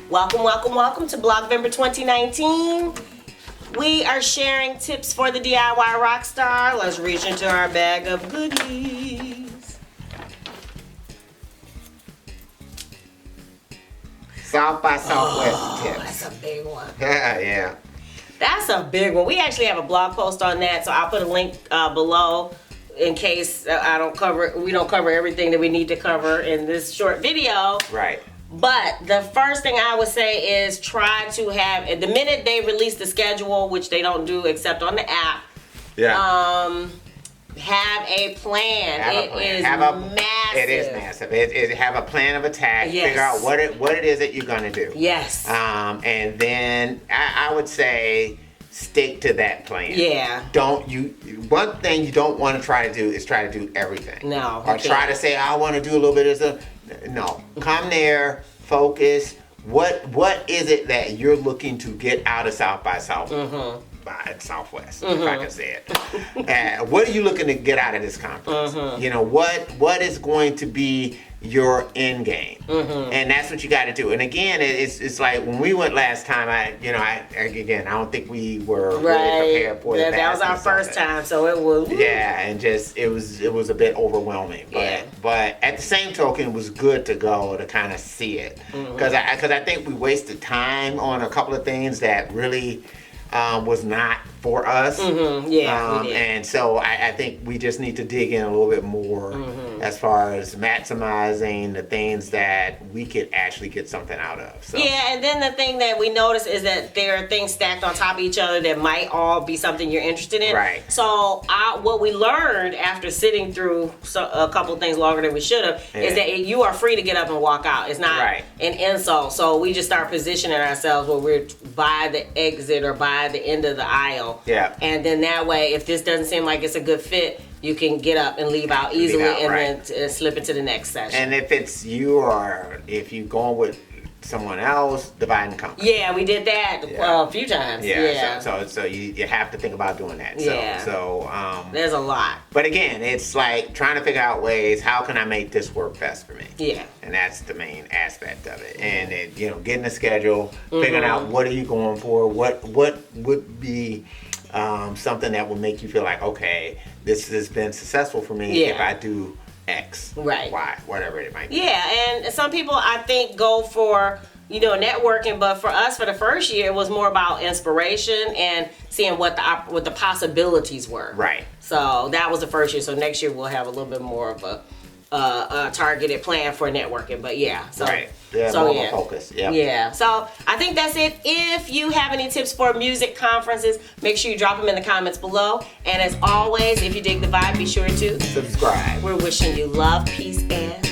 Welcome to Blog-vember 2019. We are sharing tips for the DIY rock star. Let's reach into our bag of goodies. South by Southwest tips. That's a big one. Yeah. That's a big one. We actually have a blog post on that, so I'll put a link below in case we don't cover everything that we need to cover in this short video. Right. But the first thing I would say is try to have, the minute they release the schedule, which they don't do except on the app, have a plan. It is massive. It is massive. Have a plan of attack. Yes. Figure out what it is that you're going to do. Yes. And then I would say stick to that plan. Yeah. One thing you don't want to try to do is try to do everything. No. Or try to say, I want to do a little bit of stuff. No. Come there, focus. What is it that you're looking to get out of South by Southwest, if I can say it. What are you looking to get out of this conference? You know, what is going to be your end game? And that's what you got to do. And again, it's like when we went last time, I don't think we were really prepared for it. That was our first time, so it was. Yeah, and just it was a bit overwhelming. But at the same token, it was good to go to kind of see it, because I think we wasted time on a couple of things that really was not for us. We did. And so I think we just need to dig in a little bit more as far as maximizing the things that we could actually get something out of. So. Yeah, and then the thing that we noticed is that there are things stacked on top of each other that might all be something you're interested in. Right. So what we learned after sitting through a couple of things longer than we should have is that you are free to get up and walk out. It's not an insult. So we just start positioning ourselves where we're by the exit or by the end of the aisle. Yeah. And then that way, if this doesn't seem like it's a good fit, you can get up and leave out easily then slip into the next session. And if it's you or if you're going with someone else, divide and conquer. Yeah, we did that a few times. Yeah. So you have to think about doing that. So there's a lot. But again, it's like trying to figure out ways, how can I make this work best for me? Yeah. And that's the main aspect of it. And getting a schedule, figuring out what are you going for, what would be something that would make you feel like, okay, this has been successful for me if I do X, Y, whatever it might be. Yeah, and some people I think go for networking, but for us, for the first year, it was more about inspiration and seeing what the possibilities were. Right. So that was the first year. So next year we'll have a little bit more of a targeted plan for networking. But more focus. Yeah. So I think that's it. If you have any tips for music conferences, make sure you drop them in the comments below. And as always, if you dig the vibe, be sure to subscribe. We're wishing you love, peace, and